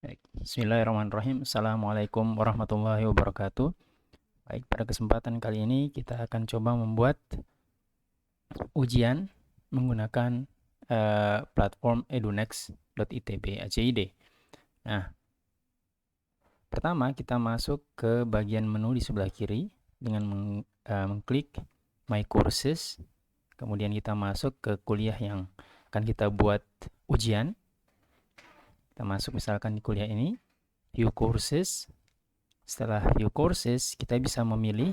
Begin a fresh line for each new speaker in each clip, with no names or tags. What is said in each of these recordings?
Baik. Bismillahirrahmanirrahim. Assalamualaikum warahmatullahi wabarakatuh. Baik, pada kesempatan kali ini kita akan coba membuat ujian menggunakan platform edunext.itb.ac.id. Nah, pertama kita masuk ke bagian menu di sebelah kiri dengan mengklik My Courses. Kemudian kita masuk ke kuliah yang akan kita buat ujian. Kita masuk misalkan di kuliah ini, View Courses. Setelah View Courses, kita bisa memilih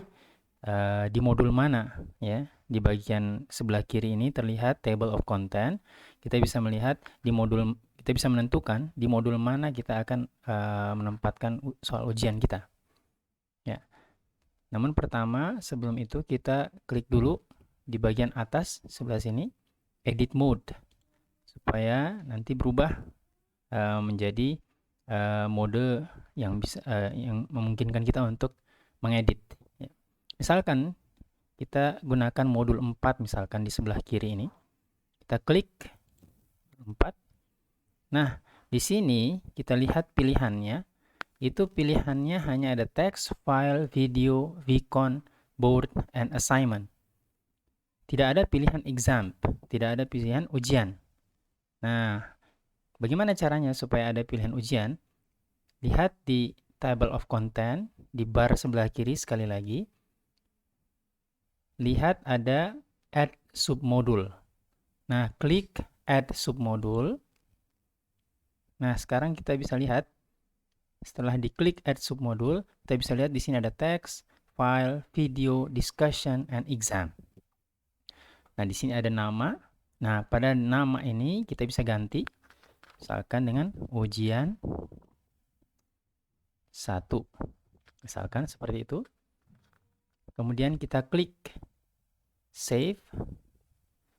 di modul mana, ya. Di bagian sebelah kiri ini terlihat Table of Content. Kita bisa melihat di modul, kita bisa menentukan di modul mana kita akan menempatkan soal ujian kita. Ya. Namun pertama, sebelum itu kita klik dulu di bagian atas sebelah sini, Edit Mode, supaya nanti berubah menjadi mode yang bisa yang memungkinkan kita untuk mengedit. Ya. Misalkan kita gunakan modul 4 misalkan di sebelah kiri ini. Kita klik 4. Nah, di sini kita lihat pilihannya. Itu pilihannya hanya ada text, file, video, vcon, board, and assignment. Tidak ada pilihan exam, tidak ada pilihan ujian. Nah, bagaimana caranya supaya ada pilihan ujian? Lihat di table of content, di bar sebelah kiri sekali lagi. Lihat ada add submodule. Nah, klik add submodule. Nah, sekarang kita bisa lihat setelah diklik add submodule, kita bisa lihat di sini ada text, file, video, discussion, and exam. Nah, di sini ada nama. Nah, pada nama ini kita bisa ganti misalkan dengan ujian 1. Misalkan seperti itu. Kemudian kita klik save.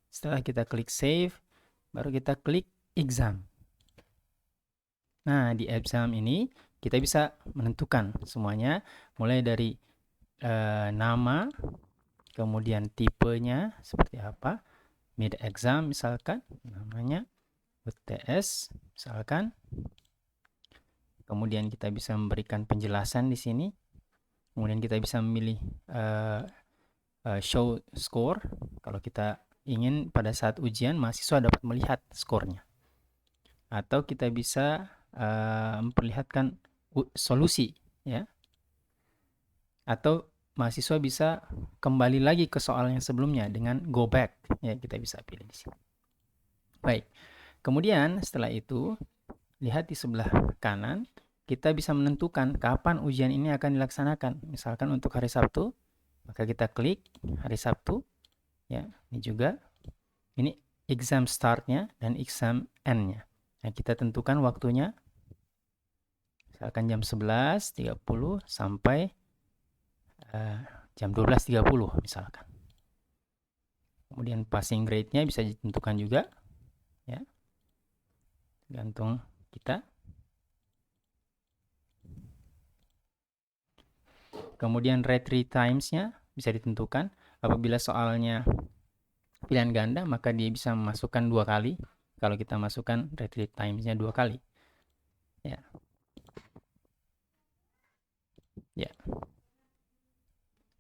Setelah kita klik save, baru kita klik exam. Nah, di exam ini kita bisa menentukan semuanya, mulai dari nama, kemudian tipenya seperti apa, mid exam misalkan, namanya UTS misalkan. Kemudian kita bisa memberikan penjelasan di sini. Kemudian kita bisa memilih show score. Kalau kita ingin pada saat ujian mahasiswa dapat melihat skornya. Atau kita bisa memperlihatkan solusi, ya. Atau mahasiswa bisa kembali lagi ke soal yang sebelumnya dengan go back, ya, kita bisa pilih di sini. Baik. Kemudian setelah itu lihat di sebelah kanan, kita bisa menentukan kapan ujian ini akan dilaksanakan. Misalkan untuk hari Sabtu, maka kita klik hari Sabtu, ya. Ini juga, ini exam startnya dan exam endnya. Nah, kita tentukan waktunya, misalkan jam 11.30 sampai jam 12.30 misalkan. Kemudian passing grade-nya bisa ditentukan juga, ya, tergantung kita. Kemudian retry times-nya bisa ditentukan. Apabila soalnya pilihan ganda, maka dia bisa memasukkan 2 kali. Kalau kita masukkan retry times-nya 2 kali. Ya. Ya.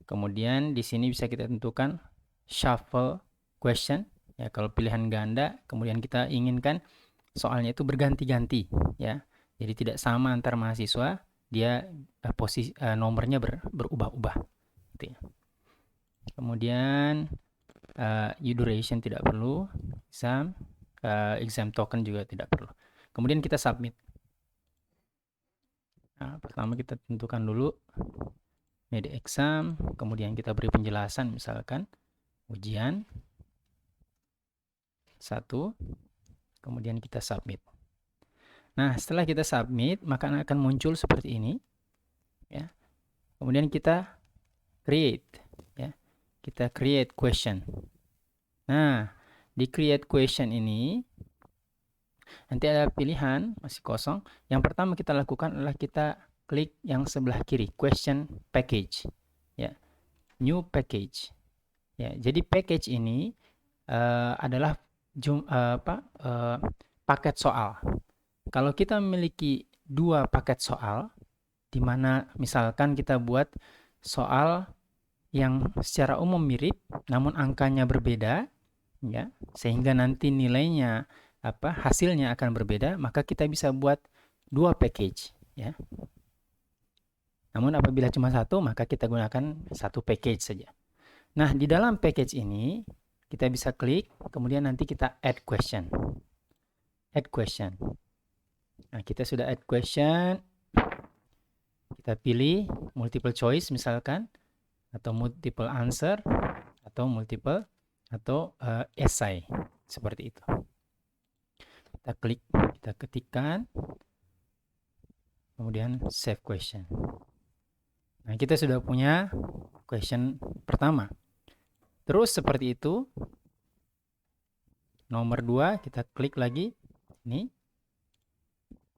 Kemudian di sini bisa kita tentukan shuffle question. Ya, kalau pilihan ganda, kemudian kita inginkan soalnya itu berganti-ganti, ya. Jadi tidak sama antar mahasiswa, dia posisi nomornya berubah-ubah, gitu ya. Kemudian duration tidak perlu, exam token juga tidak perlu. Kemudian kita submit. Nah, pertama kita tentukan dulu media exam, kemudian kita beri penjelasan, misalkan ujian 1, kemudian kita submit. Nah, setelah kita submit, maka akan muncul seperti ini, ya. Kemudian kita create, ya. Kita create question. Nah, di create question ini nanti ada pilihan masih kosong. Yang pertama kita lakukan adalah kita klik yang sebelah kiri, question package, ya. New package. Ya, jadi package ini adalah paket soal. Kalau kita memiliki dua paket soal, di mana misalkan kita buat soal yang secara umum mirip, namun angkanya berbeda, ya, sehingga nanti nilainya hasilnya akan berbeda, maka kita bisa buat dua package, ya. Namun apabila cuma satu, maka kita gunakan satu package saja. Nah, di dalam package ini kita bisa klik, kemudian nanti kita add question. Add question. Nah, kita sudah add question. Kita pilih multiple choice misalkan, atau multiple answer, atau multiple, atau essay. Seperti itu. Kita klik, kita ketikkan, kemudian save question. Nah, kita sudah punya question pertama. Terus seperti itu. Nomor 2 kita klik lagi. Ini.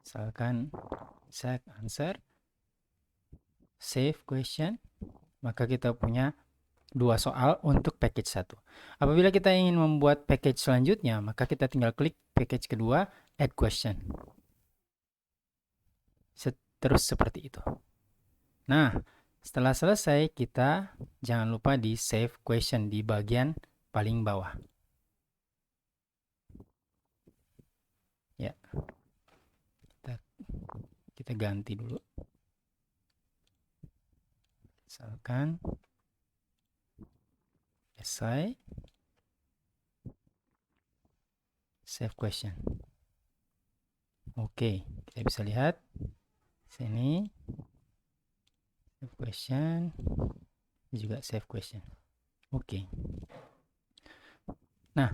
Misalkan set answer. Save question. Maka kita punya dua soal untuk package 1. Apabila kita ingin membuat package selanjutnya, maka kita tinggal klik package kedua, add question. Terus seperti itu. Nah, setelah selesai, kita jangan lupa di save question di bagian paling bawah. Ya, kita ganti dulu. Misalkan essay, save question. Oke, kita bisa lihat sini save question, juga save question. Oke. Nah,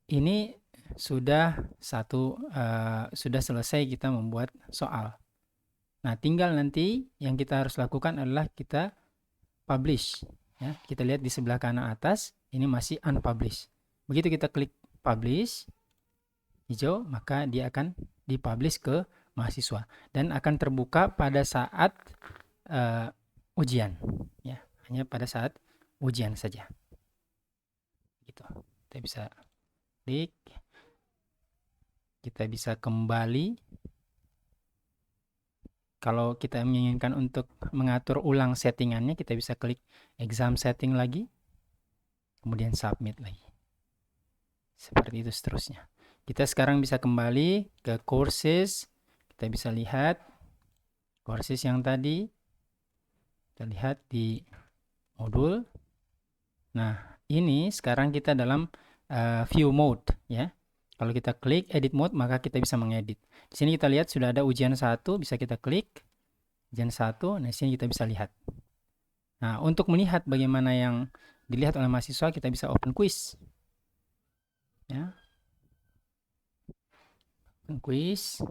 ini sudah sudah selesai kita membuat soal. Nah, tinggal nanti yang kita harus lakukan adalah kita publish. Ya, kita lihat di sebelah kanan atas, ini masih unpublished. Begitu kita klik publish, hijau, maka dia akan dipublish ke mahasiswa dan akan terbuka pada saat ujian. Ya, hanya pada saat ujian saja. Gitu. Kita bisa klik, kita bisa kembali. Kalau kita menginginkan untuk mengatur ulang settingannya, kita bisa klik exam setting lagi, kemudian submit lagi. Seperti itu seterusnya. Kita sekarang bisa kembali ke courses. Kita bisa lihat courses yang tadi. Kita lihat di modul. Nah, ini sekarang kita dalam view mode, ya. Kalau kita klik edit mode, maka kita bisa mengedit. Di sini kita lihat sudah ada ujian 1, bisa kita klik ujian 1. Nah, di sini kita bisa lihat. Nah, untuk melihat bagaimana yang dilihat oleh mahasiswa, kita bisa open quiz. Ya. Open quiz.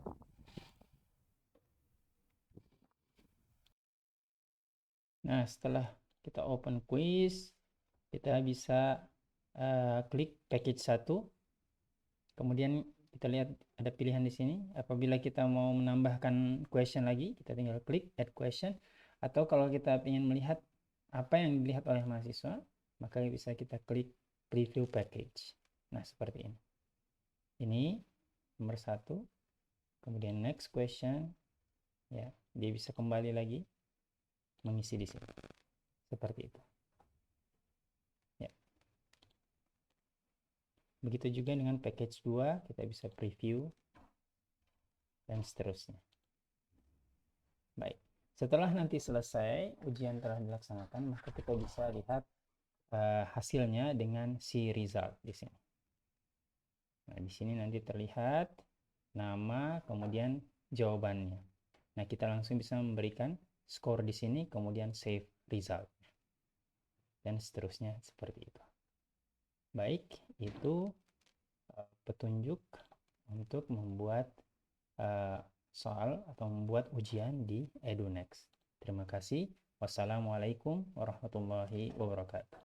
Nah, setelah kita open quiz, kita bisa klik package 1. Kemudian kita lihat ada pilihan di sini. Apabila kita mau menambahkan question lagi, kita tinggal klik add question. Atau kalau kita ingin melihat apa yang dilihat oleh mahasiswa, maka bisa kita klik preview package. Nah, seperti ini. Ini nomor 1. Kemudian next question. Ya, dia bisa kembali lagi mengisi di sini. Seperti itu. Ya. Begitu juga dengan package 2, kita bisa preview dan seterusnya. Baik. Setelah nanti selesai ujian telah dilaksanakan, maka kita bisa lihat hasilnya dengan si result di sini. Nah, di sini nanti terlihat nama, kemudian jawabannya. Nah, kita langsung bisa memberikan skor di sini, kemudian save result. Dan seterusnya seperti itu. Baik, itu petunjuk untuk membuat soal atau membuat ujian di EduNext. Terima kasih. Wassalamualaikum warahmatullahi wabarakatuh.